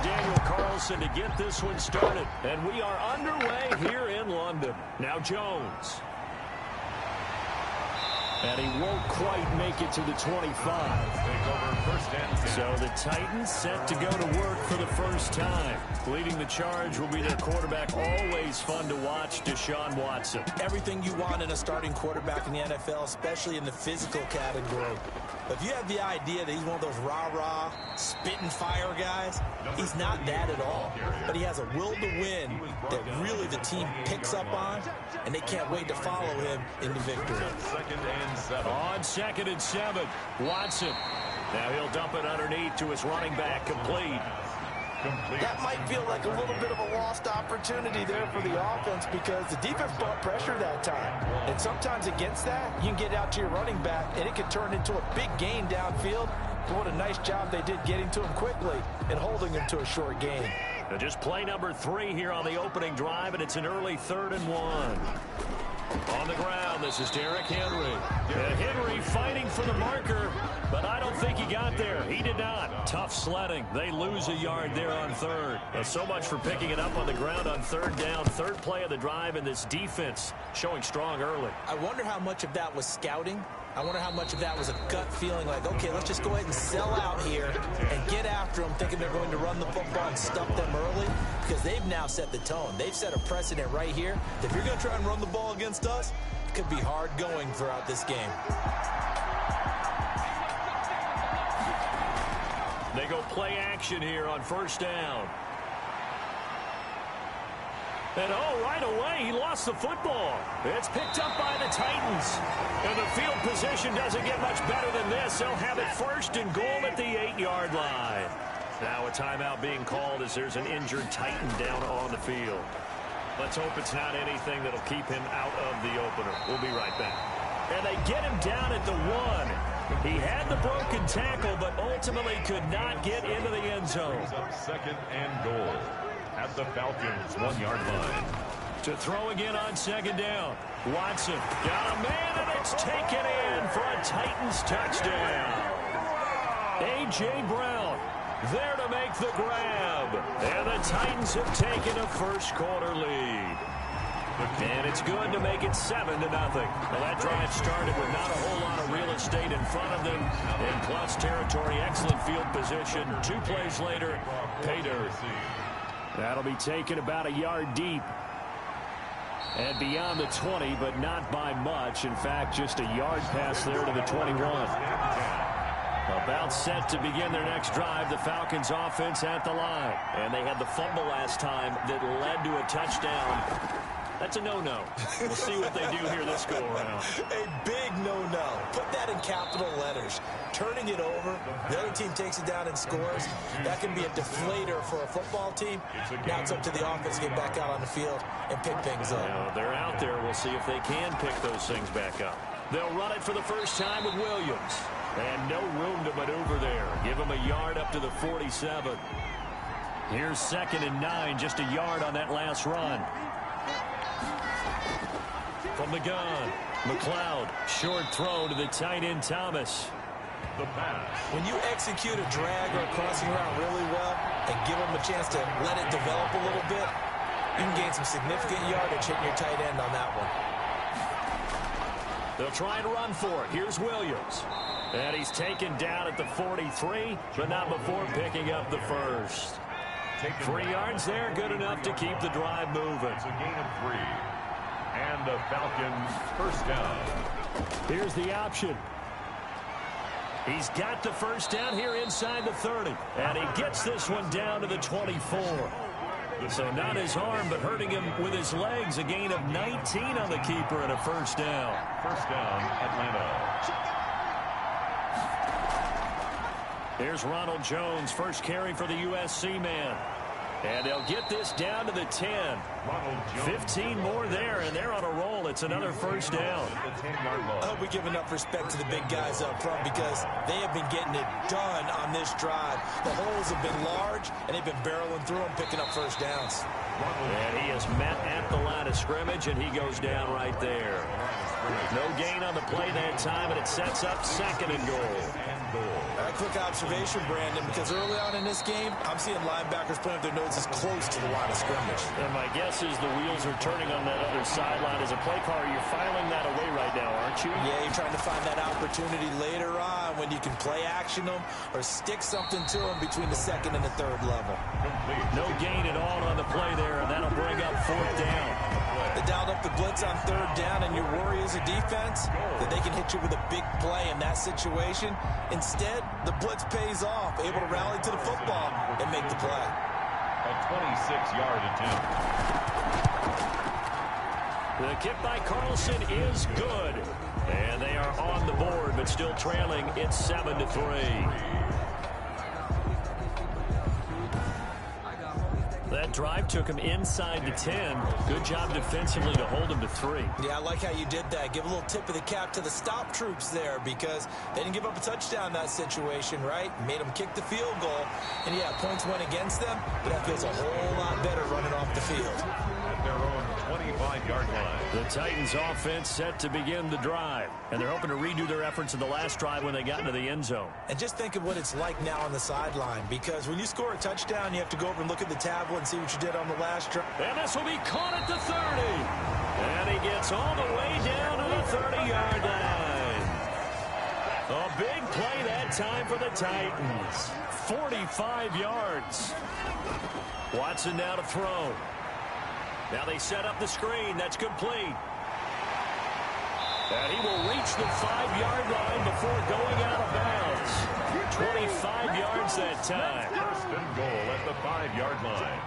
Daniel Carlson to get this one started. And we are underway here in London. Now Jones. And he won't quite make it to the 25. So the Titans set to go to work for the first time. Leading the charge will be their quarterback. Always fun to watch, Deshaun Watson. Everything you want in a starting quarterback in the NFL, especially in the physical category. If you have the idea that he's one of those rah-rah, spit-and fire guys, he's not that at all. But he has a will to win that really the team picks up on, and they can't wait to follow him into victory. On 2nd and 7, Watson. Now he'll dump it underneath to his running back, complete. That might feel like a little bit of a lost opportunity there for the offense because the defense brought pressure that time. And sometimes against that, you can get out to your running back, and it can turn into a big gain downfield. But what a nice job they did getting to him quickly and holding him to a short gain. Now just play number 3 here on the opening drive, and it's an early 3rd and 1. On the ground, this is Derrick Henry. Henry fighting for the marker, but I don't think he got there. He did not. Tough sledding. They lose a yard there on 3rd. So much for picking it up on the ground on 3rd down. 3rd play of the drive, and this defense showing strong early. I wonder how much of that was scouting. I wonder how much of that was a gut feeling like, okay, let's just go ahead and sell out here and get after them, thinking they're going to run the football and stuff them early, because they've now set the tone. They've set a precedent right here. If you're going to try and run the ball against us, it could be hard going throughout this game. They go play action here on 1st down. And right away, he lost the football. It's picked up by the Titans. And the field position doesn't get much better than this. They'll have it 1st and goal at the 8-yard line. Now a timeout being called as there's an injured Titan down on the field. Let's hope it's not anything that'll keep him out of the opener. We'll be right back. And they get him down at the 1. He had the broken tackle, but ultimately could not get into the end zone. 2nd and goal at the Falcons 1-yard line. To throw again on 2nd down. Watson got a man, and it's taken in for a Titans touchdown. A.J. Brown there to make the grab. And the Titans have taken a first-quarter lead. And it's good to make it 7-0. Well, that drive started with not a whole lot of real estate in front of them. In plus territory, excellent field position. 2 plays later, pay dirt. That'll be taken about a yard deep. And beyond the 20, but not by much. In fact, just a yard pass there to the 21. About set to begin their next drive, the Falcons offense at the line. And they had the fumble last time that led to a touchdown. That's a no-no. We'll see what they do here this go-around. A big no-no. Put that in capital letters. Turning it over, the other team takes it down and scores. That can be a deflator for a football team. Now it's up to the offense to get back out on the field and pick things up. Now, they're out there. We'll see if they can pick those things back up. They'll run it for the first time with Williams. And no room to maneuver there. Give him a yard up to the 47. Here's 2nd and 9, just a yard on that last run. From the gun, McLeod, short throw to the tight end Thomas. The pass. When you execute a drag or a crossing route really well and give them a chance to let it develop a little bit, you can gain some significant yardage hitting your tight end on that one. They'll try and run for it. Here's Williams. And he's taken down at the 43, but not before picking up the first. 3 yards there, good enough to keep the drive moving. It's a gain of 3. And the Falcons first down. Here's the option. He's got the first down here inside the 30. And he gets this one down to the 24. So not his arm, but hurting him with his legs. A gain of 19 on the keeper and a first down. First down, Atlanta. Here's Ronald Jones, first carry for the USC man. And they'll get this down to the 10. 15 more there, and they're on a roll. It's another first down. I hope we give enough respect to the big guys up front because they have been getting it done on this drive. The holes have been large, and they've been barreling through them, picking up first downs. And he is met at the line of scrimmage, and he goes down right there. No gain on the play that time, and it sets up 2nd and goal. and goal. A quick observation, Brandon, because early on in this game, I'm seeing linebackers playing with their noses close to the line of scrimmage. And my guess is the wheels are turning on that other sideline. As a play caller, you're filing that away right now, aren't you? Yeah, you're trying to find that opportunity later on when you can play action them or stick something to them between the second and the third level. No gain at all on the play there, and that'll bring up fourth down. They dialed up the blitz on third down, and your worry as a defense that they can hit you with a big play in that situation. Instead, the blitz pays off, able to rally to the football and make the play. A 26-yard attempt. The kick by Carlson is good. And they are on the board, but still trailing. It's 7-3. That drive took him inside the 10. Good job defensively to hold him to 3. Yeah, I like how you did that. Give a little tip of the cap to the stop troops there because they didn't give up a touchdown in that situation, right? Made them kick the field goal. And, yeah, points went against them, but that feels a whole lot better running off the field. At their own 25-yard line. The Titans offense set to begin the drive. And they're hoping to redo their efforts in the last drive when they got into the end zone. And just think of what it's like now on the sideline because when you score a touchdown, you have to go over and look at the tablet and see what you did on the last drive. And this will be caught at the 30. And he gets all the way down to the 30-yard line. A big play that time for the Titans. 45 yards. Watson now to throw. Now they set up the screen. That's complete. And he will reach the 5-yard line before going out of bounds. 25 yards that time. First and goal at the 5-yard line.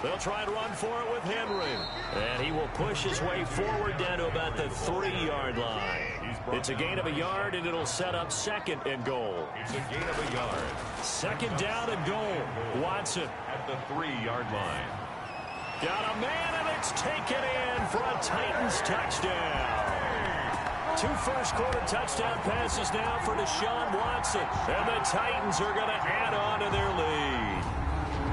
They'll try and run for it with Henry. And he will push his way forward down to about the 3-yard line. It's a gain of a yard, and it'll set up second and goal. It's a gain of a yard. Second down and goal. Watson. At the 3-yard line. Got a man, and it's taken in for a Titans touchdown. 2 first-quarter touchdown passes now for Deshaun Watson. And the Titans are going to add on to their lead.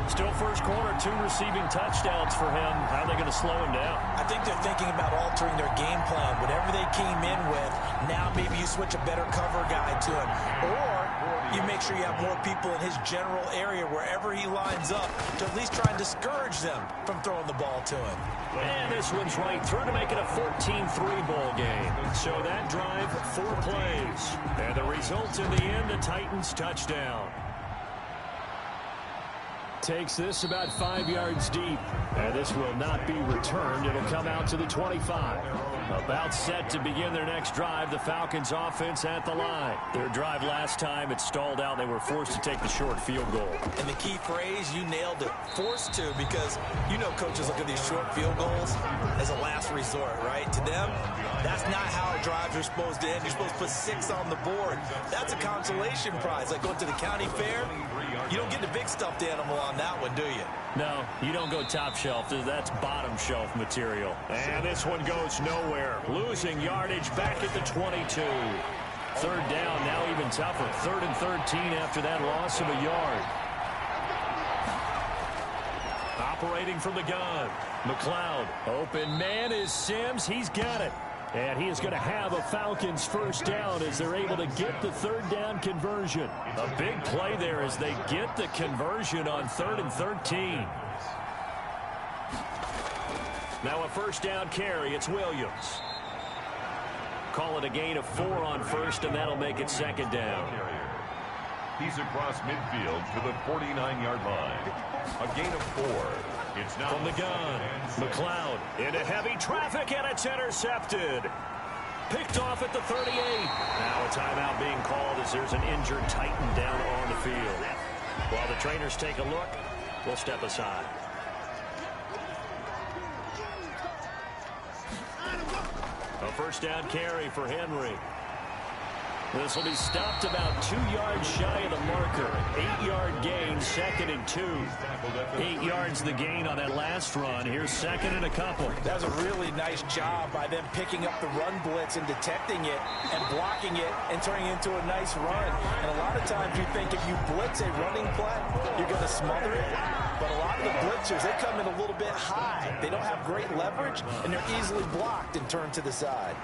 Still first quarter, 2 receiving touchdowns for him. How are they going to slow him down? I think they're thinking about altering their game plan. Whatever they came in with, now maybe you switch a better cover guy to him. Or you make sure you have more people in his general area wherever he lines up to at least try and discourage them from throwing the ball to him. And this one's right through to make it a 14-3 ball game. So that drive, 4 plays. And the result in the end, a Titans touchdown. Takes this about 5 yards deep. And this will not be returned. It'll come out to the 25. About set to begin their next drive. The Falcons offense at the line. Their drive last time, it stalled out. They were forced to take the short field goal. And the key phrase, you nailed it. Forced to, because you know coaches look at these short field goals as a last resort, right? To them, that's not how drives are supposed to end. You're supposed to put 6 on the board. That's a consolation prize. Like going to the county fair, you don't get the big stuffed animal on that one, do you? No, you don't go top shelf. That's bottom shelf material. And this one goes nowhere. Losing yardage back at the 22. Third down, now even tougher. 3rd and 13 after that loss of a yard. Operating from the gun. McLeod. Open man is Sims. He's got it. And he is going to have a Falcons first down as they're able to get the 3rd down conversion. A big play there as they get the conversion on 3rd and 13. Now a first down carry. It's Williams. Call it a gain of 4 on first, and that'll make it 2nd down. He's across midfield to the 49-yard line. A gain of 4. It's now from the gun. McLeod into heavy traffic, and it's intercepted. Picked off at the 38. Now a timeout being called as there's an injured Titan down on the field. While the trainers take a look, we'll step aside. A first down carry for Henry. This will be stopped about 2 yards shy of the marker. 8-yard gain, 2nd and 2. 8 yards the gain on that last run. Here's 2nd and a couple. That was a really nice job by them picking up the run blitz and detecting it and blocking it and turning it into a nice run. And a lot of times you think if you blitz a running play, you're going to smother it. But a lot of the blitzers, they come in a little bit high. They don't have great leverage, and they're easily blocked and turned to the side.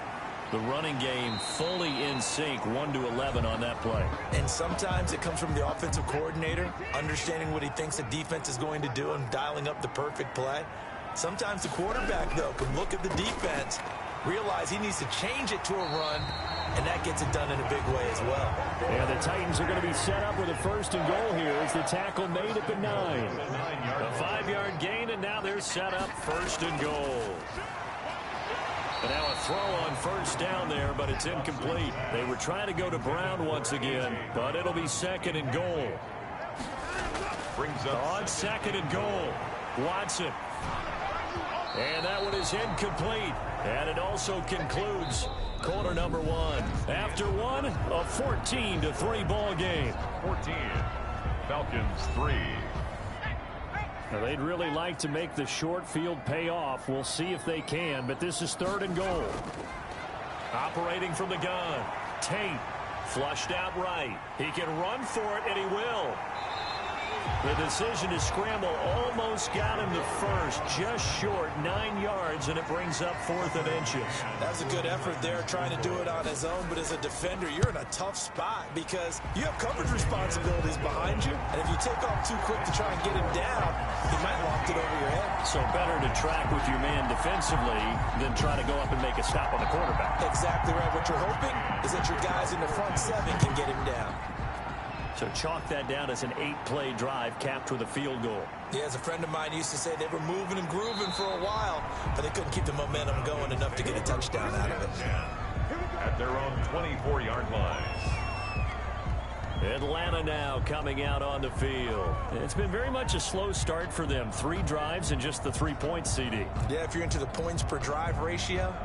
The running game fully in sync, 1-11 on that play. And sometimes it comes from the offensive coordinator, understanding what he thinks the defense is going to do and dialing up the perfect play. Sometimes the quarterback, though, can look at the defense, realize he needs to change it to a run, and that gets it done in a big way as well. And the Titans are going to be set up with a 1st and goal here as the tackle made at the 9. A 5-yard gain, and now they're set up 1st and goal. And now a throw on 1st down there, but it's incomplete. They were trying to go to Brown once again, but it'll be 2nd and goal. Brings up on 2nd and goal, Watson. And that one is incomplete. And it also concludes quarter number 1. After one, a 14-3 ball game. 14. Falcons 3. Now, they'd really like to make the short field pay off. We'll see if they can, but this is 3rd and goal. Operating from the gun, Tate flushed out right. He can run for it, and he will. The decision to scramble almost got him to 1st, just short 9 yards, and it brings up 4th and inches. That's a good effort there, trying to do it on his own, but as a defender, you're in a tough spot because you have coverage responsibilities behind you, and if you take off too quick to try and get him down, he might loft it over your head. So better to track with your man defensively than try to go up and make a stop on the quarterback. Exactly right. What you're hoping is that your guys in the front 7 can get him down. So chalk that down as an 8-play drive capped with a field goal. Yeah, as a friend of mine used to say, they were moving and grooving for a while, but they couldn't keep the momentum going enough to get a touchdown out of it. At their own 24-yard line. Atlanta now coming out on the field. It's been very much a slow start for them. 3 drives and just the 3 points, CD. Yeah, if you're into the points per drive ratio,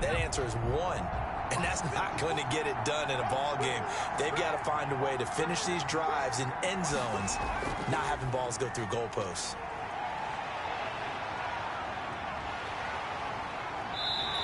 that answer is 1. And that's not going to get it done in a ball game. They've got to find a way to finish these drives in end zones, not having balls go through goalposts.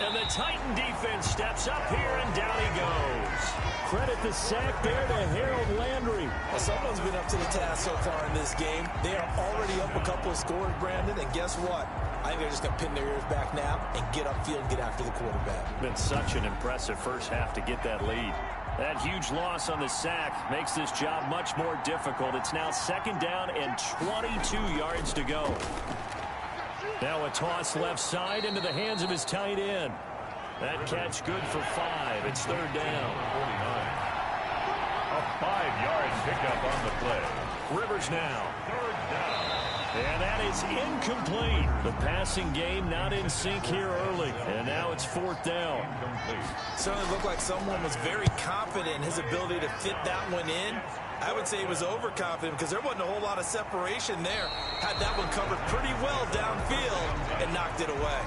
And the Titan defense steps up here, and down he goes. Credit the sack there to Harold Landry. Well, someone's been up to the task so far in this game. They are already up a couple of scores, Brandon, and guess what? I think they're just going to pin their ears back now and get upfield and get after the quarterback. Been such an impressive first half to get that lead. That huge loss on the sack makes this job much more difficult. It's now 2nd down and 22 yards to go. Now a toss left side into the hands of his tight end. That catch good for 5. It's 3rd down. 49. A 5-yard pickup on the play. Rivers now. 3rd down. And that is incomplete. The passing game not in sync here early. And now it's 4th down. Incomplete. Certainly looked like someone was very confident in his ability to fit that one in. I would say he was overconfident because there wasn't a whole lot of separation there. Had that one covered pretty well downfield and knocked it away.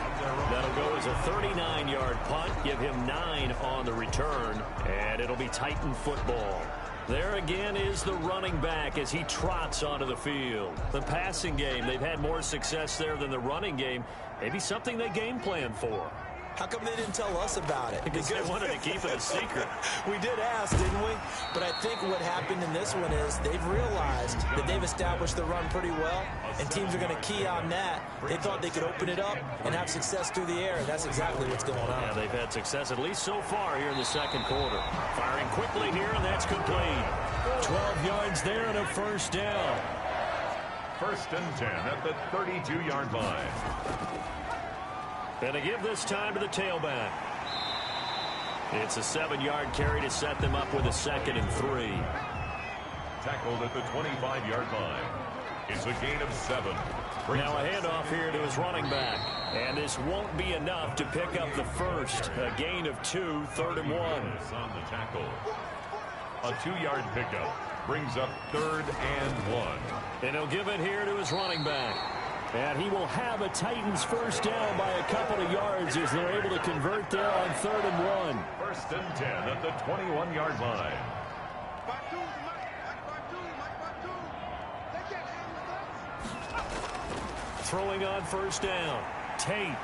That'll go as a 39-yard punt. Give him 9 on the return. And it'll be Titan football. There again is the running back as he trots onto the field. The passing game, they've had more success there than the running game. Maybe something they game plan for. How come they didn't tell us about it? Because they wanted to keep it a secret. We did ask, didn't we? But I think what happened in this one is they've realized that they've established the run pretty well, and teams are going to key on that. They thought they could open it up and have success through the air, and that's exactly what's going on. Yeah, they've had success at least so far here in the 2nd quarter. Firing quickly here, and that's complete. 12 yards there and a 1st down. 1st and 10 at the 32-yard line. And to give this time to the tailback. It's a 7-yard carry to set them up with a 2nd and 3. Tackled at the 25-yard line. It's a gain of 7. Now a handoff here to his running back. And this won't be enough to pick up the 1st. A gain of 2, 3rd and 1. On the tackle. A 2-yard pickup brings up 3rd and 1. And he'll give it here to his running back. And he will have a Titans first down by a couple of yards as they're able to convert there on 3rd and 1. 1st and 10 at the 21-yard line. Throwing on 1st down. Tate.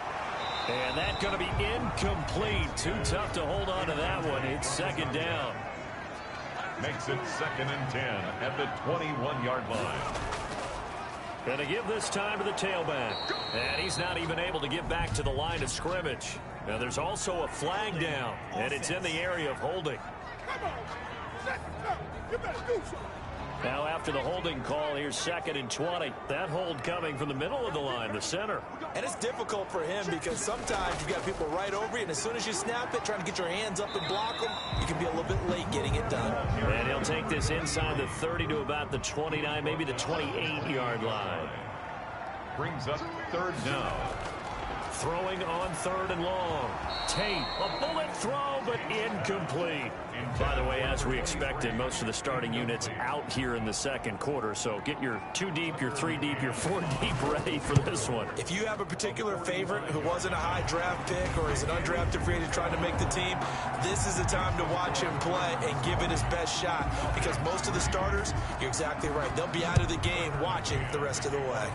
And that's going to be incomplete. Too tough to hold on to that one. It's 2nd down. Makes it 2nd and 10 at the 21-yard line. Going to give this time to the tailback. And he's not even able to get back to the line of scrimmage. Now there's also a flag down, and it's in the area of holding. Now after the holding call, here's 2nd and 20. That hold coming from the middle of the line, the center. And it's difficult for him because sometimes you've got people right over you, and as soon as you snap it, trying to get your hands up and block them, you can be a little bit late getting it done. And he'll take this inside the 30 to about the 29, maybe the 28-yard line. Brings up 3rd down. Throwing on 3rd and long. Tate, a bullet throw, but incomplete. By the way, as we expected, most of the starting units out here in the 2nd quarter. So get your 2 deep, your 3 deep, your 4 deep ready for this one. If you have a particular favorite who wasn't a high draft pick or is an undrafted free agent trying to make the team, this is the time to watch him play and give it his best shot. Because most of the starters, you're exactly right, they'll be out of the game watching the rest of the way.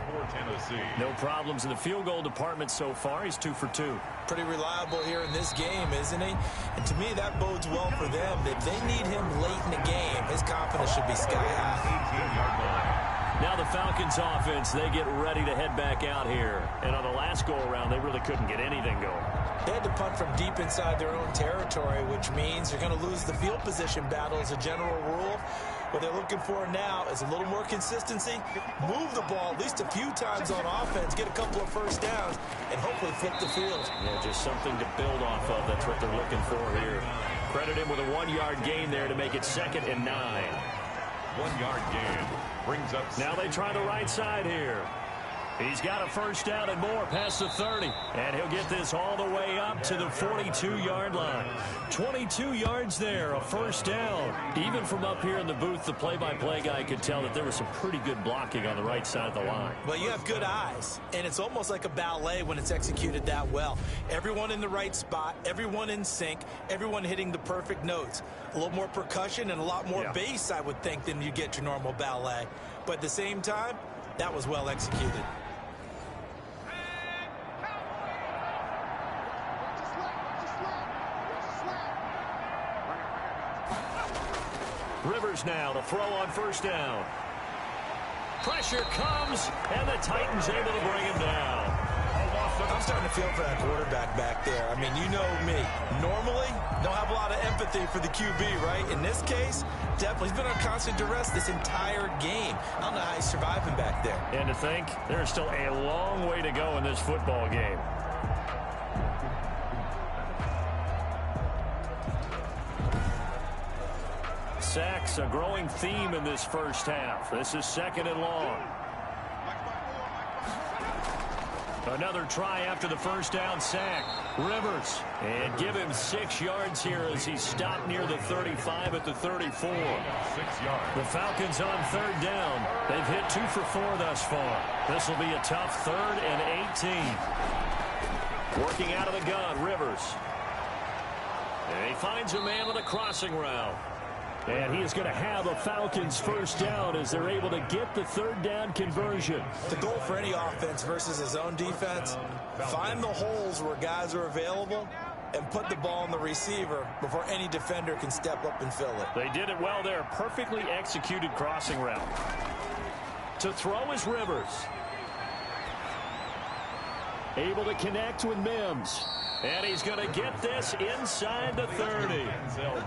No problems in the field goal department so far. He's 2 for 2. Pretty reliable here in this game, isn't he? And to me, that bodes well for them. If they need him late in the game, his confidence should be sky high. Now the Falcons offense, they get ready to head back out here. And on the last go-around, they really couldn't get anything going. They had to punt from deep inside their own territory, which means you're going to lose the field position battle as a general rule. What they're looking for now is a little more consistency, move the ball at least a few times on offense, get a couple of first downs, and hopefully flip the field. Yeah, just something to build off of. That's what they're looking for here. Credit him with a 1-yard gain there to make it 2nd and 9. 1-yard gain brings up. Now they try the right side here. He's got a first down and more past the 30. And he'll get this all the way up to the 42-yard line. 22 yards there, a first down. Even from up here in the booth, the play-by-play guy could tell that there was some pretty good blocking on the right side of the line. Well, you have good eyes, and it's almost like a ballet when it's executed that well. Everyone in the right spot, everyone in sync, everyone hitting the perfect notes. A little more percussion and a lot more bass, I would think, than you get your normal ballet. But at the same time, that was well executed. Rivers now to throw on first down. Pressure comes, and the Titans able to bring him down. I'm starting to feel for that quarterback back there. I mean, you know me. Normally, don't have a lot of empathy for the QB, right? In this case, definitely. He's been on constant duress this entire game. I don't know how he's surviving back there. And to think, there's still a long way to go in this football game. Sacks, a growing theme in this first half. This is 2nd and long. Another try after the first down sack. Rivers. And give him 6 yards here as he's stopped near the 35 at the 34. 6 yards. The Falcons on 3rd down. They've hit 2 for 4 thus far. This will be a tough 3rd and 18. Working out of the gun, Rivers. And he finds a man on a crossing route. And he is going to have a Falcons first down as they're able to get the 3rd down conversion. The goal for any offense versus his own defense, find the holes where guys are available and put the ball on the receiver before any defender can step up and fill it. They did it well there. Perfectly executed crossing route. To throw is Rivers. Able to connect with Mims. And he's going to get this inside the 30.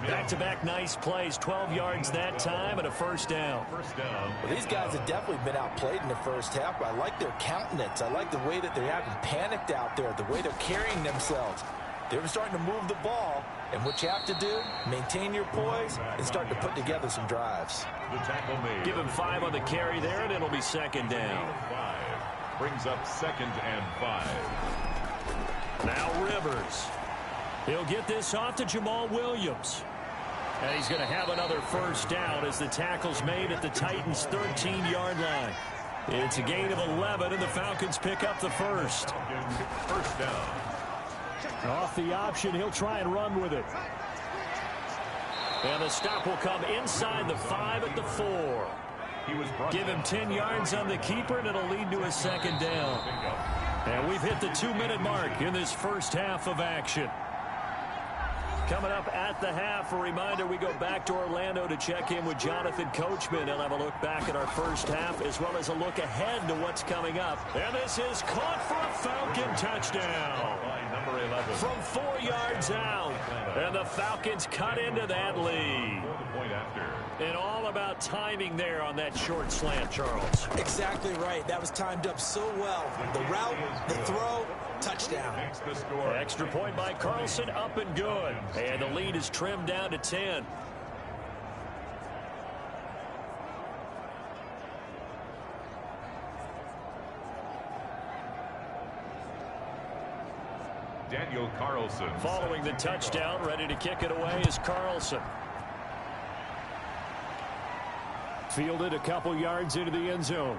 Back-to-back nice plays. 12 yards that time and a first down. Well, these guys have definitely been outplayed in the first half, but I like their countenance. I like the way that they haven't panicked out there, the way they're carrying themselves. They're starting to move the ball, and what you have to do, maintain your poise and start to put together some drives. Give him 5 on the carry there, and it'll be 2nd down. Brings up 2nd and 5. Now Rivers. He'll get this off to Jamal Williams. And he's going to have another first down as the tackle's made at the Titans' 13-yard line. It's a gain of 11, and the Falcons pick up the first. First down. Off the option, he'll try and run with it. And the stop will come inside the 5 at the 4. Give him 10 yards on the keeper, and it'll lead to a second down. And we've hit the 2-minute mark in this first half of action. Coming up at the half, a reminder, we go back to Orlando to check in with Jonathan Coachman. He'll have a look back at our first half as well as a look ahead to what's coming up. And this is caught for a Falcon touchdown. From 4 yards out. And the Falcons cut into that lead. And all about timing there on that short slant, Charles. Exactly right. That was timed up so well. The route, the throw, touchdown. Extra point by Carlson, up and good. And the lead is trimmed down to 10. Daniel Carlson. Following the touchdown, ready to kick it away is Carlson. Fielded a couple yards into the end zone.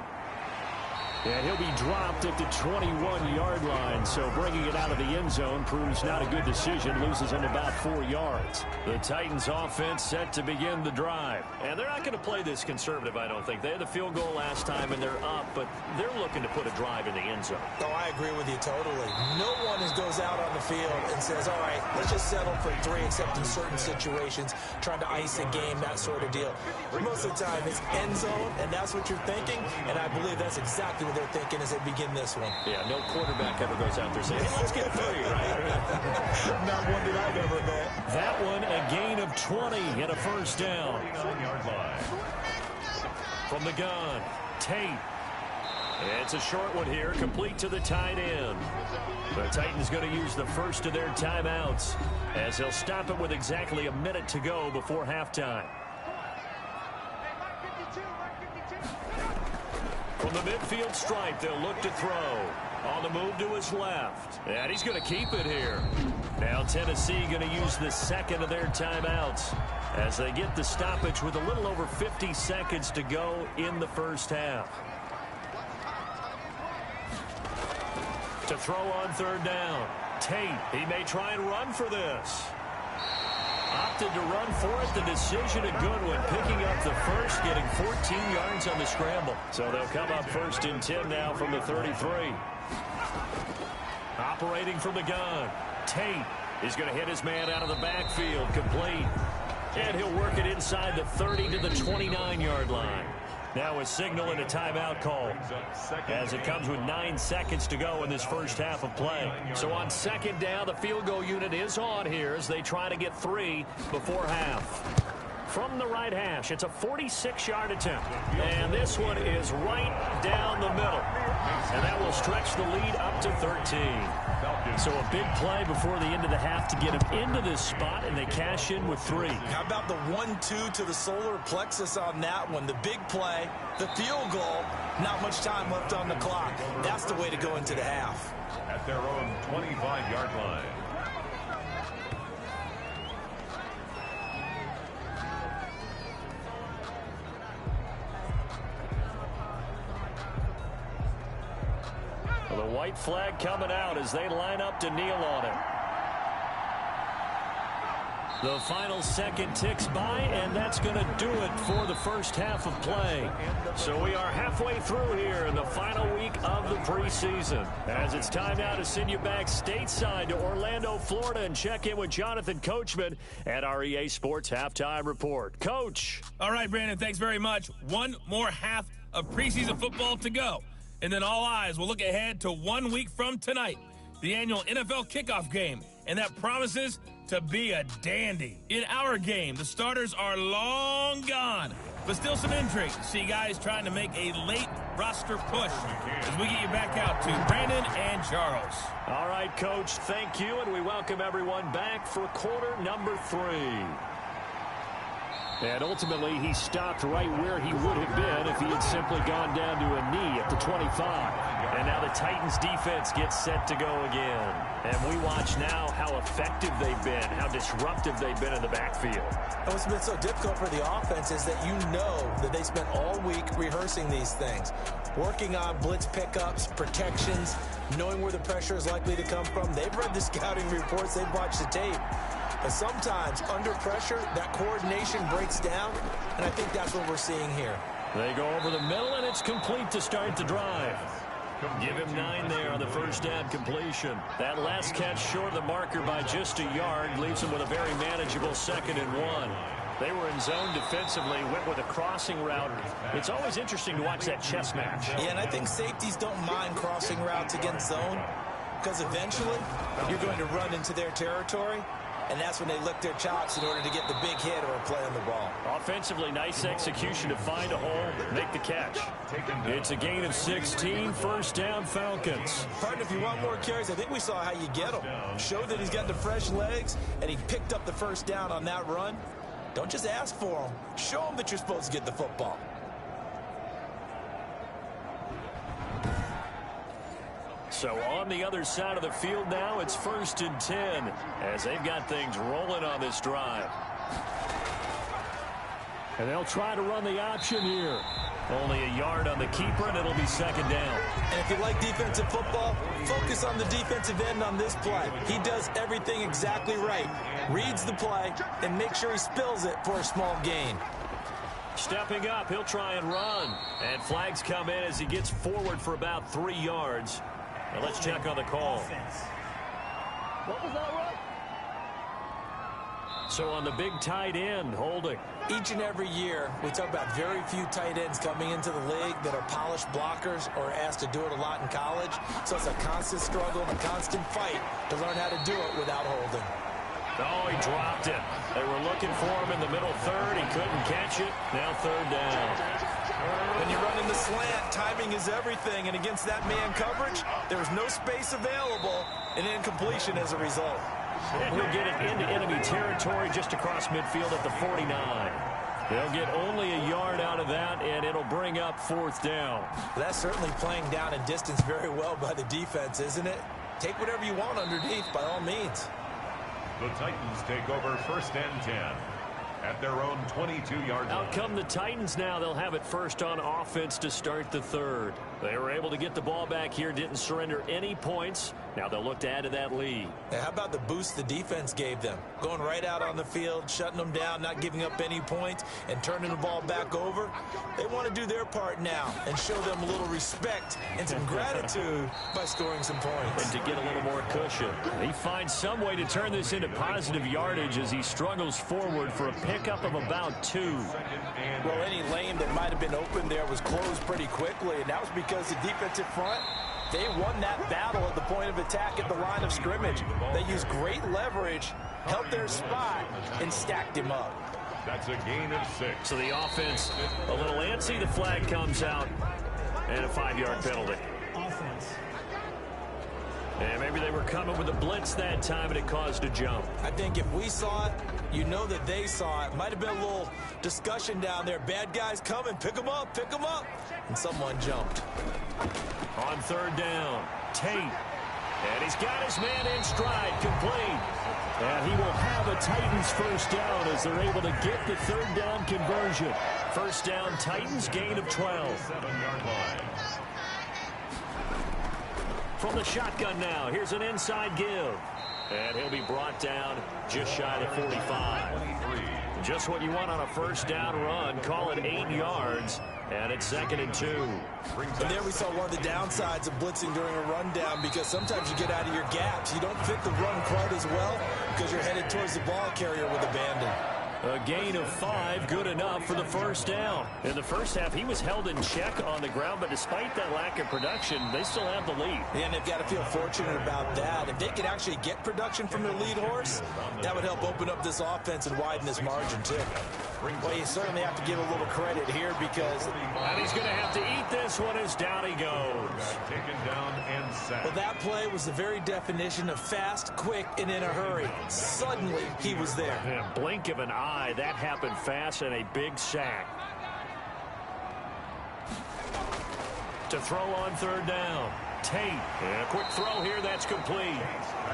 And he'll be dropped at the 21-yard line. So bringing it out of the end zone proves not a good decision. Loses him about 4 yards. The Titans offense set to begin the drive. And they're not going to play this conservative, I don't think. They had the field goal last time and they're up, but they're looking to put a drive in the end zone. Oh, I agree with you totally. No one goes out on the field and says, all right, let's just settle for 3, except in certain situations, trying to ice a game, that sort of deal. Most of the time, it's end zone, and that's what you're thinking, and I believe that's exactly what they're thinking as they begin this one. Yeah, no quarterback ever goes out there saying, hey, let's get 3, right? Not one that I've ever met. That one, a gain of 20 and a first down. From the gun, Tate. It's a short one here, complete to the tight end. The Titans going to use the first of their timeouts as they'll stop it with exactly a minute to go before halftime. From the midfield stripe, they'll look to throw. On the move to his left. And he's going to keep it here. Now Tennessee going to use the second of their timeouts as they get the stoppage with a little over 50 seconds to go in the first half. To throw on third down. Tate, he may try and run for this. Opted to run for it. The decision a good one. Picking up the first, getting 14 yards on the scramble. So they'll come up first and 10 now from the 33. Operating from the gun. Tate is going to hit his man out of the backfield. Complete. And he'll work it inside the 30 to the 29-yard line. Now a signal and a timeout call as it comes with 9 seconds to go in this first half of play. So on second down, the field goal unit is on here as they try to get 3 before half. From the right hash, it's a 46-yard attempt. And this one is right down the middle. And that will stretch the lead up to 13. So a big play before the end of the half to get him into this spot, and they cash in with 3. How about the 1-2 to the solar plexus on that one? The big play, the field goal, not much time left on the clock. That's the way to go into the half. At their own 25-yard line. The white flag coming out as they line up to kneel on it. The final second ticks by, and that's going to do it for the first half of play. So we are halfway through here in the final week of the preseason. As it's time now to send you back stateside to Orlando, Florida, and check in with Jonathan Coachman at our EA Sports Halftime Report. Coach. All right, Brandon, thanks very much. One more half of preseason football to go. And then all eyes will look ahead to 1 week from tonight, the annual NFL kickoff game. And that promises to be a dandy. In our game, the starters are long gone, but still some intrigue. See guys trying to make a late roster push as we get you back out to Brandon and Charles. All right, Coach, thank you, and we welcome everyone back for quarter number 3. And ultimately, he stopped right where he would have been if he had simply gone down to a knee at the 25. And now the Titans defense gets set to go again. And we watch now how effective they've been, how disruptive they've been in the backfield. And what's been so difficult for the offense is that you know that they spent all week rehearsing these things, working on blitz pickups, protections, knowing where the pressure is likely to come from. They've read the scouting reports. They've watched the tape. But sometimes, under pressure, that coordination breaks down, and I think that's what we're seeing here. They go over the middle, and it's complete to start the drive. Give him 9 there on the first down completion. That last catch short of the marker by just a yard leaves him with a very manageable 2nd and 1. They were in zone defensively, went with a crossing route. It's always interesting to watch that chess match. Yeah, and I think safeties don't mind crossing routes against zone because eventually you're going to run into their territory, and that's when they lick their chops in order to get the big hit or a play on the ball. Offensively, nice execution to find a hole, make the catch. It's a gain of 16, first down Falcons. Partner, if you want more carries, I think we saw how you get them. Show that he's got the fresh legs, and he picked up the first down on that run. Don't just ask for them. Show them that you're supposed to get the football. So on the other side of the field now, it's 1st and 10 as they've got things rolling on this drive. And they'll try to run the option here. Only a yard on the keeper, and it'll be 2nd down. And if you like defensive football, focus on the defensive end on this play. He does everything exactly right. Reads the play and makes sure he spills it for a small gain. Stepping up, he'll try and run. And flags come in as he gets forward for about 3 yards. Now let's check on the call. What was that run? So on the big tight end, holding. Each and every year, we talk about very few tight ends coming into the league that are polished blockers or asked to do it a lot in college. So it's a constant struggle and a constant fight to learn how to do it without holding. Oh, he dropped it. They were looking for him in the middle third. He couldn't catch it. Now 3rd down. When you run in the slant, timing is everything. And against that man coverage, there was no space available and incompletion as a result. And he'll get it into enemy territory just across midfield at the 49. They'll get only a yard out of that, and it'll bring up 4th down. That's certainly playing down and distance very well by the defense, isn't it? Take whatever you want underneath by all means. The Titans take over 1st and 10 at their own 22-yard line. Out come the Titans now. They'll have it first on offense to start the 3rd. They were able to get the ball back here, didn't surrender any points. Now they'll look to add to that lead. Now, how about the boost the defense gave them? Going right out on the field, shutting them down, not giving up any points, and turning the ball back over. They want to do their part now and show them a little respect and some gratitude by scoring some points. And to get a little more cushion. He finds some way to turn this into positive yardage as he struggles forward for a pickup of about 2. Well, any lane that might have been open there was closed pretty quickly, and that was because the defensive front, they won that battle at the point of attack at the line of scrimmage. They used great leverage, held their spot, and stacked him up. That's a gain of 6. So the offense a little antsy. The flag comes out, and a 5-yard penalty. Offense. And maybe they were coming with a blitz that time, and it caused a jump. I think if we saw it, you know that they saw it. Might have been a little discussion down there. Bad guys coming. Pick them up. Pick them up. And someone jumped. On 3rd down, Tate. And he's got his man in stride, complete. And he will have a Titans first down as they're able to get the 3rd down conversion. First down, Titans, gain of 12. 7-yard line. From the shotgun now, here's an inside give. And he'll be brought down just shy of 45. Just what you want on a first down run. Call it 8 yards. And it's 2nd and 2. And there we saw one of the downsides of blitzing during a rundown, because sometimes you get out of your gaps. You don't fit the run quite as well because you're headed towards the ball carrier with abandon. A gain of 5, good enough for the first down. In the first half, he was held in check on the ground, but despite that lack of production, they still have the lead. And they've got to feel fortunate about that. If they could actually get production from their lead horse, that would help open up this offense and widen this margin, too. Well, you certainly have to give a little credit here because... And he's going to have to eat this one as down he goes. Taken down and sacked. Well, that play was the very definition of fast, quick, and in a hurry. Suddenly, he was there. Yeah, blink of an eye. my, that happened fast and a big sack. To throw on third down. Tate. And a quick throw here. That's complete.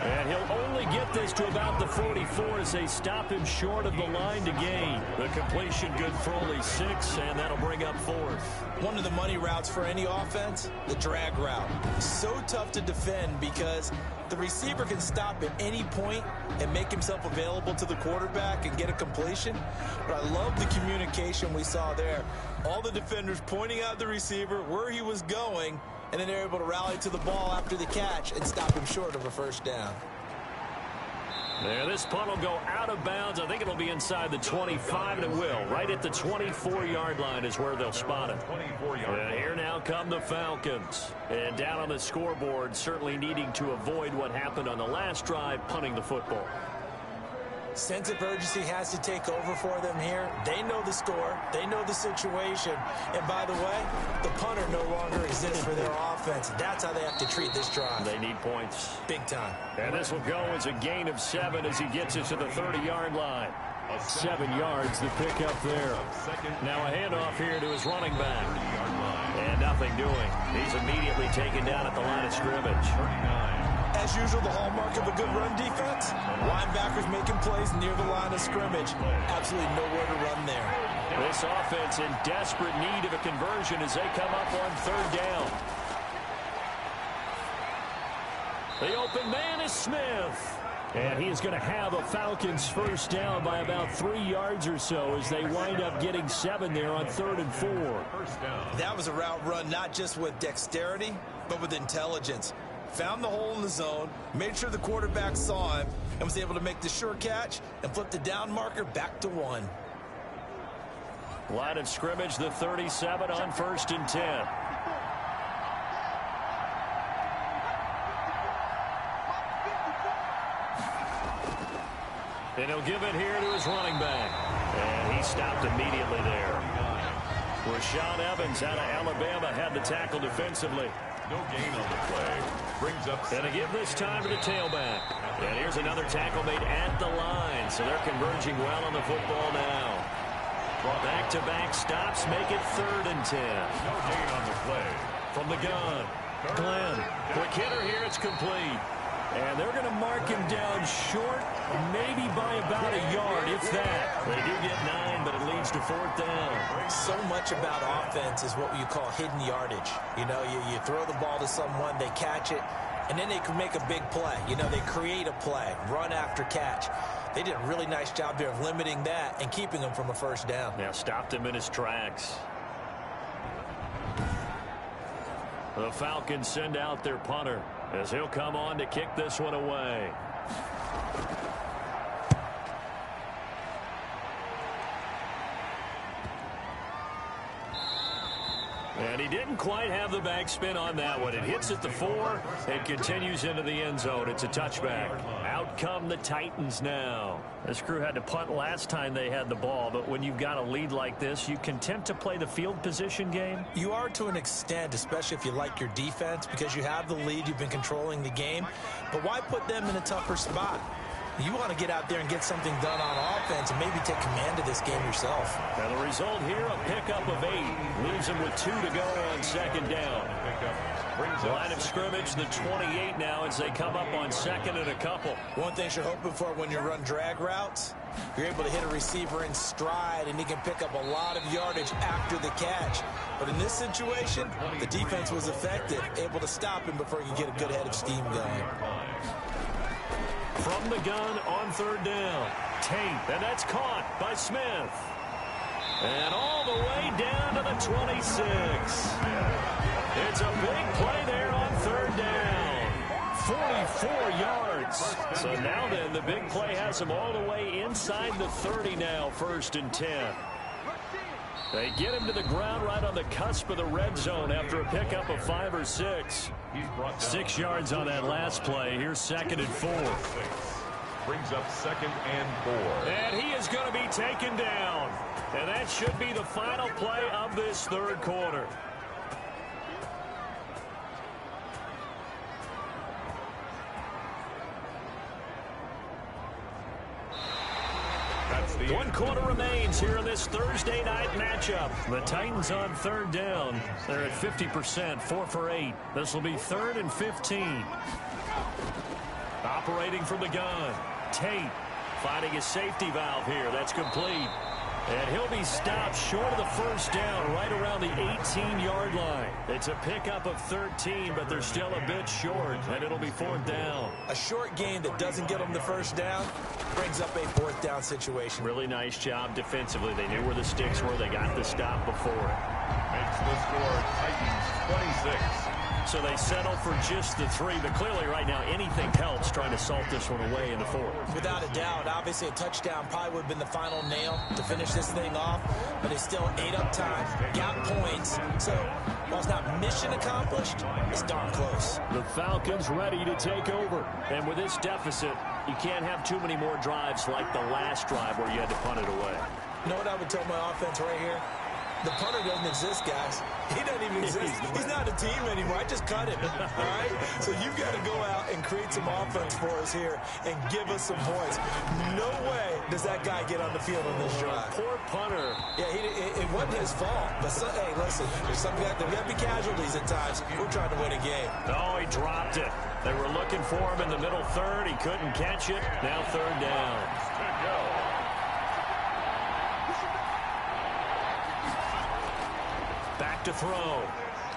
And he'll only get this to about the 44 as they stop him short of the line to gain. The completion good for only 6, and that'll bring up fourth. One of the money routes for any offense, the drag route. So tough to defend because the receiver can stop at any point and make himself available to the quarterback and get a completion. But I love the communication we saw there. All the defenders pointing out the receiver, where he was going, and then they're able to rally to the ball after the catch and stop him short of a first down. There, this punt will go out of bounds. I think it'll be inside the 25, and it will. Right at the 24-yard line is where they'll spot it. And here now come the Falcons. And down on the scoreboard, certainly needing to avoid what happened on the last drive, punting the football. Sense of urgency has to take over for them here. They know the score. They know the situation. And by the way, the punter no longer exists for their offense. That's how they have to treat this drive. They need points. Big time. And this will go as a gain of 7 as he gets it to the 30-yard line. 7 yards, the pickup there. Now a handoff here to his running back. And nothing doing. He's immediately taken down at the line of scrimmage. As usual, the hallmark of a good run defense, linebackers making plays near the line of scrimmage. Absolutely nowhere to run there. This offense in desperate need of a conversion as they come up on third down. The open man is Smith. And he is going to have a Falcons first down by about 3 yards or so as they wind up getting 7 there on 3rd and 4. That was a route run not just with dexterity, but with intelligence. Found the hole in the zone, made sure the quarterback saw him, and was able to make the sure catch and flip the down marker back to 1. Line of scrimmage, the 37 on 1st and 10. And he'll give it here to his running back. And he stopped immediately there. Rashaan Evans out of Alabama had the tackle defensively. No gain on the play. Brings up. And to give this time to the tailback. And here's another tackle made at the line. So they're converging well on the football now. Back-to-back stops make it 3rd and 10. No gain on the play. From the gun, Glenn. Quick hitter here, it's complete. And they're going to mark him down short, maybe by about a yard, if that. They do get 9, but it leads to 4th down. So much about offense is what you call hidden yardage. You know, you throw the ball to someone, they catch it, and then they can make a big play. You know, they create a play, run after catch. They did a really nice job there of limiting that and keeping him from a first down. Yeah, stopped him in his tracks. The Falcons send out their punter as he'll come on to kick this one away. And he didn't quite have the backspin on that one. It hits at the 4 and continues into the end zone. It's a touchback. Out come the Titans now. This crew had to punt last time they had the ball, but when you've got a lead like this, you content to play the field position game? You are to an extent, especially if you like your defense, because you have the lead, you've been controlling the game. But why put them in a tougher spot? You want to get out there and get something done on offense and maybe take command of this game yourself. And the result here, a pickup of 8. Leaves them with 2 to go on 2nd down. Line of scrimmage, the 28 now as they come up on 2nd and a couple. One thing you're hoping for when you run drag routes, you're able to hit a receiver in stride and he can pick up a lot of yardage after the catch. But in this situation, the defense was effective, able to stop him before he could get a good head of steam going. From the gun on 3rd down. Tate, and that's caught by Smith. And all the way down to the 26. It's a big play there on 3rd down. 44 yards. So now then, the big play has him all the way inside the 30 now, 1st and 10. They get him to the ground right on the cusp of the red zone after a pickup of 5 or 6. 6 yards on that last play. Here's 2nd and 4. Brings up 2nd and 4. And he is going to be taken down. And that should be the final play of this 3rd quarter. That's 1 quarter remains here in this Thursday night matchup. The Titans on third down. They're at 50%, 4 for 8. This will be 3rd and 15. Operating from the gun. Tate finding his safety valve here. That's complete. And he'll be stopped short of the first down right around the 18-yard line. It's a pickup of 13, but they're still a bit short, and it'll be 4th down. A short gain that doesn't get them the first down brings up a 4th down situation. Really nice job defensively. They knew where the sticks were. They got the stop before it. Makes the score Titans 26. So they settle for just the 3, but clearly right now anything helps trying to salt this one away in the 4th. Without a doubt, obviously a touchdown probably would have been the final nail to finish this thing off, but it's still ate up time, got points, so while it's not mission accomplished, it's darn close. The Falcons ready to take over, and with this deficit, you can't have too many more drives like the last drive where you had to punt it away. You know what I would tell my offense right here? The punter doesn't exist, guys. He doesn't even exist. He's not a team anymore. I just cut him, all right? So you've got to go out and create some offense for us here and give us some points. No way does that guy get on the field on this drive. Poor punter. Yeah, it wasn't his fault. But, hey, listen, there's got to be casualties at times. We're trying to win a game. Oh, he dropped it. They were looking for him in the middle 3rd. He couldn't catch it. Now 3rd down. Good go. Back to throw.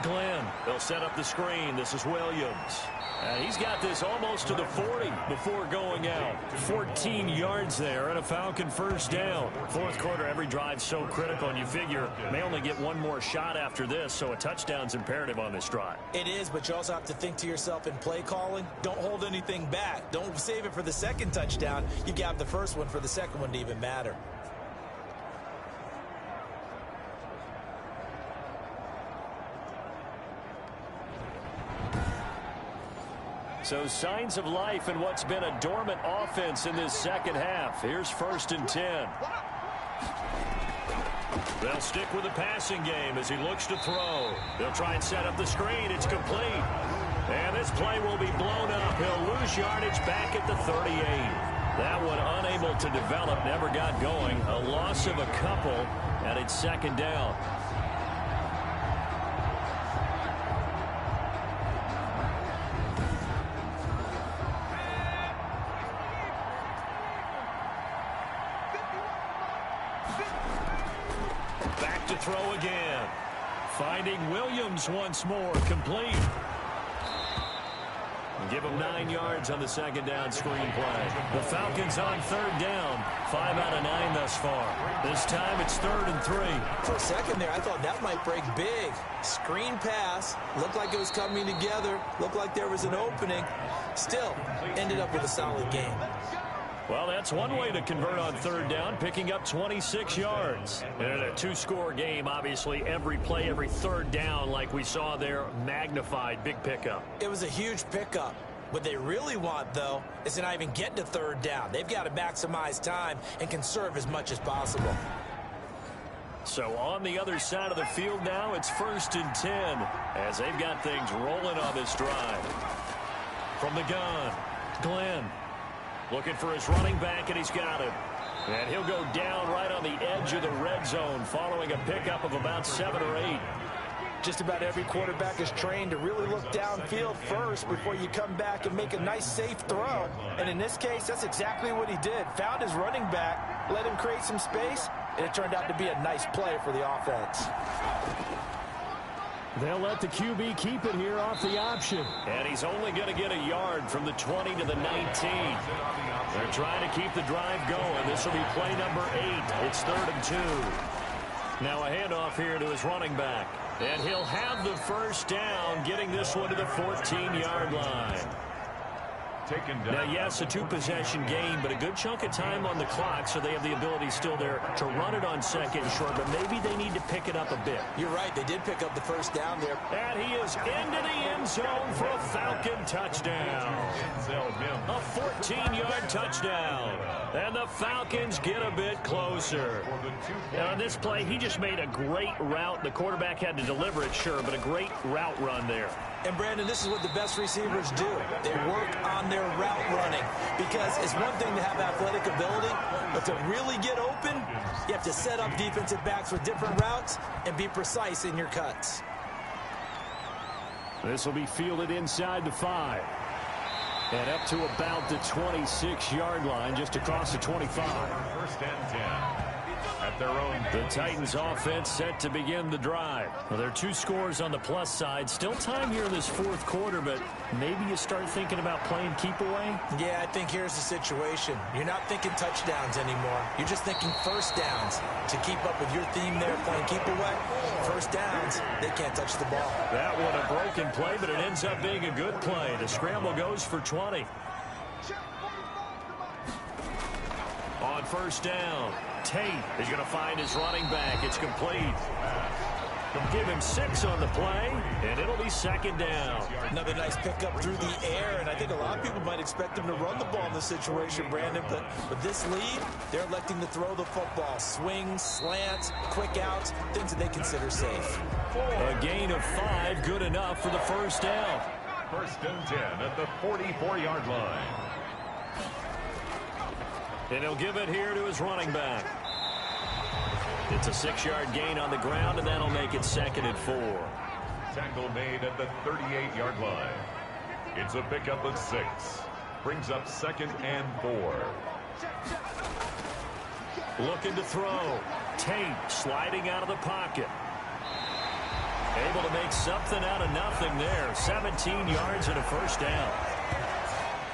Glenn. They'll set up the screen. This is Williams. And he's got this almost to the 40 before going out. 14 yards there and a Falcon first down. 4th quarter, every drive so critical, and you figure may only get one more shot after this, so a touchdown's imperative on this drive. It is, but you also have to think to yourself in play calling, don't hold anything back. Don't save it for the second touchdown. You got the first one for the second one to even matter. So signs of life in what's been a dormant offense in this second half. Here's 1st and 10. They'll stick with the passing game as he looks to throw. They'll try and set up the screen. It's complete. And this play will be blown up. He'll lose yardage back at the 38. That one unable to develop, never got going. A loss of a couple, and it's 2nd down. Back to throw again. Finding Williams once more, complete. Give him 9 yards on the 2nd down screen play. The Falcons on 3rd down. 5 out of 9 thus far. This time it's 3rd and 3. For a second there, I thought that might break big. Screen pass. Looked like it was coming together. Looked like there was an opening. Still, ended up with a solid game. Well, that's one way to convert on 3rd down, picking up 26 yards. And in a 2-score game, obviously, every play, every 3rd down, like we saw there, magnified, big pickup. It was a huge pickup. What they really want, though, is to not even get to 3rd down. They've got to maximize time and conserve as much as possible. So on the other side of the field now, it's 1st and 10, as they've got things rolling on this drive. From the gun, Glenn. Looking for his running back, and he's got it. And he'll go down right on the edge of the red zone following a pickup of about 7 or 8. Just about every quarterback is trained to really look downfield first before you come back and make a nice, safe throw. And in this case, that's exactly what he did. Found his running back, let him create some space, and it turned out to be a nice play for the offense. They'll let the QB keep it here off the option. And he's only going to get a yard from the 20 to the 19. They're trying to keep the drive going. This will be play number 8. It's 3rd and 2. Now a handoff here to his running back. And he'll have the first down, getting this one to the 14-yard line. Now, yes, a 2-possession game, but a good chunk of time on the clock, so they have the ability still there to run it on 2nd and short, but maybe they need to pick it up a bit. You're right. They did pick up the first down there. And he is into the end zone for a Falcon touchdown. A 14-yard touchdown. And the Falcons get a bit closer. Now, on this play, he just made a great route. The quarterback had to deliver it, sure, but a great route run there. And, Brandon, this is what the best receivers do. They work on their route running because it's one thing to have athletic ability, but to really get open, you have to set up defensive backs with different routes and be precise in your cuts. This will be fielded inside the 5. And up to about the 26-yard line, just across the 25. First and 10. At their own. The Titans offense set to begin the drive. Well, there are 2 scores on the plus side. Still time here in this fourth quarter, but maybe you start thinking about playing keep away? Yeah, I think here's the situation. You're not thinking touchdowns anymore. You're just thinking first downs. To keep up with your theme there, playing keep away, first downs, they can't touch the ball. That one a broken play, but it ends up being a good play. The scramble goes for 20. On first down, Tate is going to find his running back. It's complete. They'll give him 6 on the play, and it'll be second down. Another nice pickup through the air, and I think a lot of people might expect him to run the ball in this situation, Brandon, but with this lead, they're electing to throw the football. Swings, slants, quick outs, things that they consider safe. A gain of 5, good enough for the first down. First and 10 at the 44-yard line. And he'll give it here to his running back. It's a 6-yard gain on the ground, and that'll make it second and 4. Tackle made at the 38-yard line. It's a pickup of 6. Brings up second and 4. Looking to throw. Tate sliding out of the pocket. Able to make something out of nothing there. 17 yards and a first down.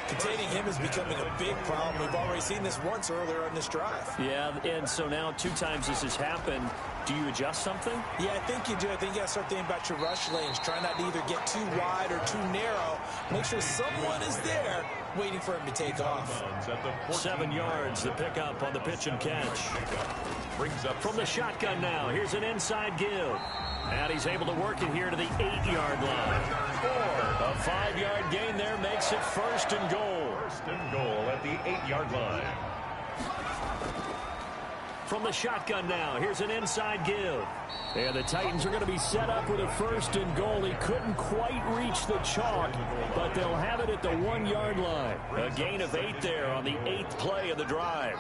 Containing him is becoming a big problem. We've already seen this once earlier on this drive. Yeah, and so now 2 times this has happened. Do you adjust something? Yeah, I think you do. I think you got to start thinking about your rush lanes. Try not to either get too wide or too narrow. Make sure someone is there waiting for him to take off. 7 yards, the pickup on the pitch and catch. Brings up from the shotgun now. Here's an inside give. And he's able to work it here to the 8-yard line. A 5-yard gain there makes it first and goal. First and goal at the 8-yard line. From the shotgun now, here's an inside give. And the Titans are going to be set up with a first and goal. He couldn't quite reach the chalk, but they'll have it at the 1-yard line. A gain of 8 there on the 8th play of the drive.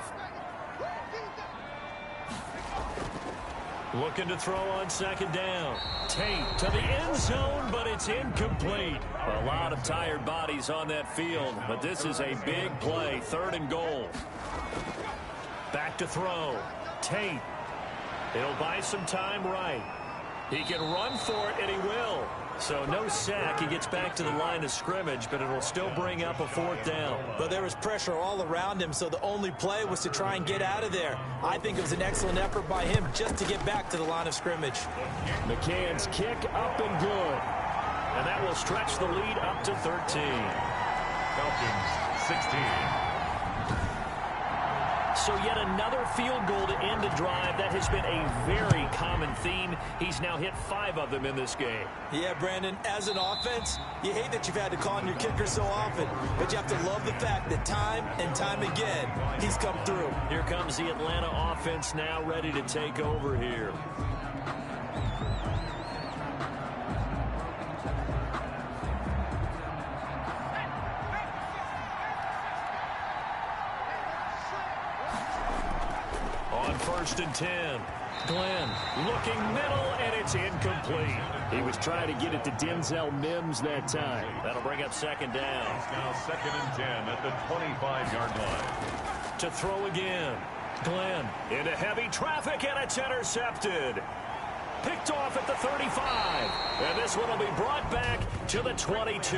Looking to throw on second down. Tate to the end zone, but it's incomplete. A lot of tired bodies on that field, but this is a big play. 3rd and goal. Back to throw. Tate. He'll buy some time right. He can run for it, and he will. So no sack. He gets back to the line of scrimmage, but it'll still bring up a 4th down. But there was pressure all around him, so the only play was to try and get out of there. I think it was an excellent effort by him just to get back to the line of scrimmage. McCann's kick up and good. And that will stretch the lead up to 13. Falcons 16. So yet another field goal to end the drive. That has been a very common theme. He's now hit 5 of them in this game. Yeah, Brandon, as an offense, you hate that you've had to call on your kicker so often, but you have to love the fact that time and time again, he's come through. Here comes the Atlanta offense now ready to take over here. First and 10. Glenn looking middle, and it's incomplete. He was trying to get it to Denzel Mims that time. That'll bring up second down. Now second and 10 at the 25-yard line. To throw again. Glenn into heavy traffic, and it's intercepted. Picked off at the 35. And this one will be brought back to the 22.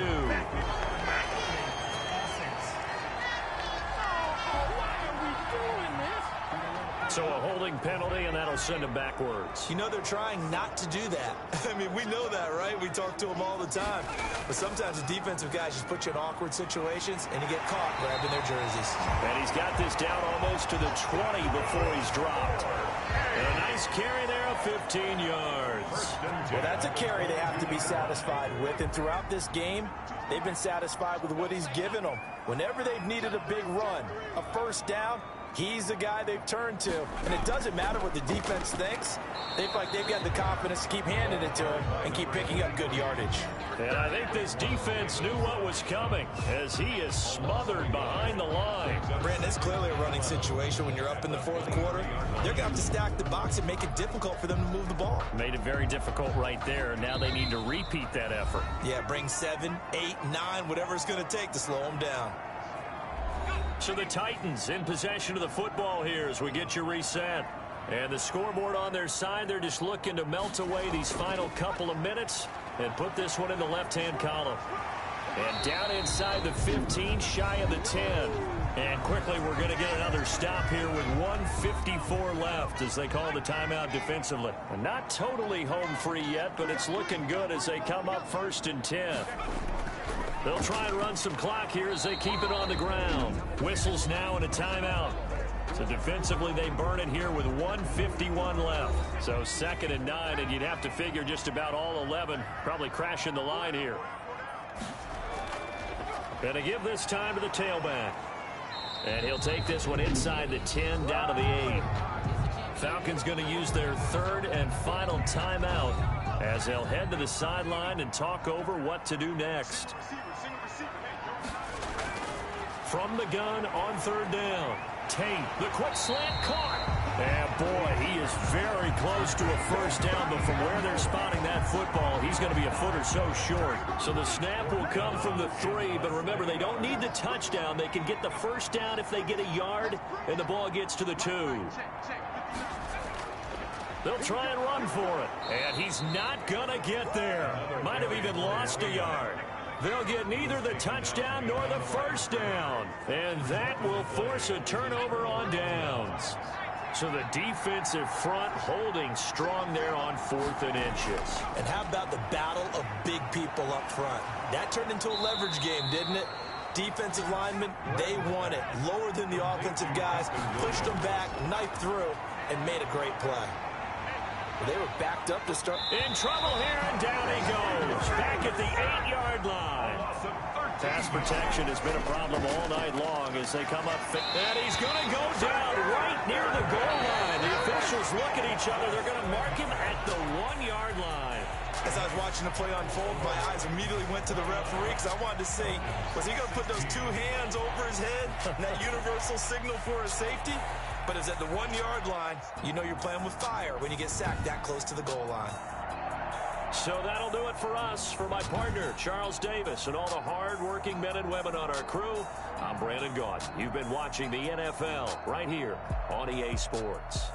So a holding penalty, and that'll send him backwards. You know they're trying not to do that. I mean, we know that, right? We talk to them all the time. But sometimes the defensive guys just put you in awkward situations, and you get caught grabbing their jerseys. And he's got this down almost to the 20 before he's dropped. And a nice carry there of 15 yards. Well, that's a carry they have to be satisfied with. And throughout this game, they've been satisfied with what he's given them. Whenever they've needed a big run, a first down, He's the guy they've turned to. And it doesn't matter what the defense thinks. They feel like they've got the confidence to keep handing it to him and keep picking up good yardage. And I think this defense knew what was coming as he is smothered behind the line. Brandon, it's clearly a running situation when you're up in the fourth quarter. They're going to have to stack the box and make it difficult for them to move the ball. Made it very difficult right there. Now they need to repeat that effort. Yeah, bring 7, 8, 9, whatever it's going to take to slow them down. So the Titans in possession of the football here as we get you reset. And the scoreboard on their side, they're just looking to melt away these final couple of minutes and put this one in the left-hand column. And down inside the 15, shy of the 10. And quickly we're going to get another stop here with 1:54 left as they call the timeout defensively. And not totally home free yet, but it's looking good as they come up 1st and 10. They'll try and run some clock here as they keep it on the ground. Whistles now and a timeout. So defensively, they burn it here with 1:51 left. So 2nd and 9, and you'd have to figure just about all 11 probably crashing the line here. And to give this time to the tailback. And he'll take this one inside the 10 down to the 8. Falcons going to use their 3rd and final timeout as they'll head to the sideline and talk over what to do next. From the gun on 3rd down. Tate, the quick slant caught. And boy, he is very close to a first down, but from where they're spotting that football, he's going to be a foot or so short. So the snap will come from the 3, but remember, they don't need the touchdown. They can get the first down if they get a yard, and the ball gets to the 2. They'll try and run for it, and he's not going to get there. Might have even lost a yard. They'll get neither the touchdown nor the first down. And that will force a turnover on downs. So the defensive front holding strong there on 4th and inches. And how about the battle of big people up front? That turned into a leverage game, didn't it? Defensive linemen, they won it. Lower than the offensive guys, pushed them back, knifed through, and made a great play. They were backed up to start. In trouble here, and down he goes. Back at the 8-yard line. Pass protection has been a problem all night long as they come up. And he's going to go down right near the goal line. The officials look at each other. They're going to mark him at the 1-yard line. As I was watching the play unfold, my eyes immediately went to the referee because I wanted to see, was he going to put those 2 hands over his head and that universal signal for a safety? But it's at the 1-yard line. You know you're playing with fire when you get sacked that close to the goal line. So that'll do it for us. For my partner, Charles Davis, and all the hard-working men and women on our crew, I'm Brandon Gaudin. You've been watching the NFL right here on EA Sports.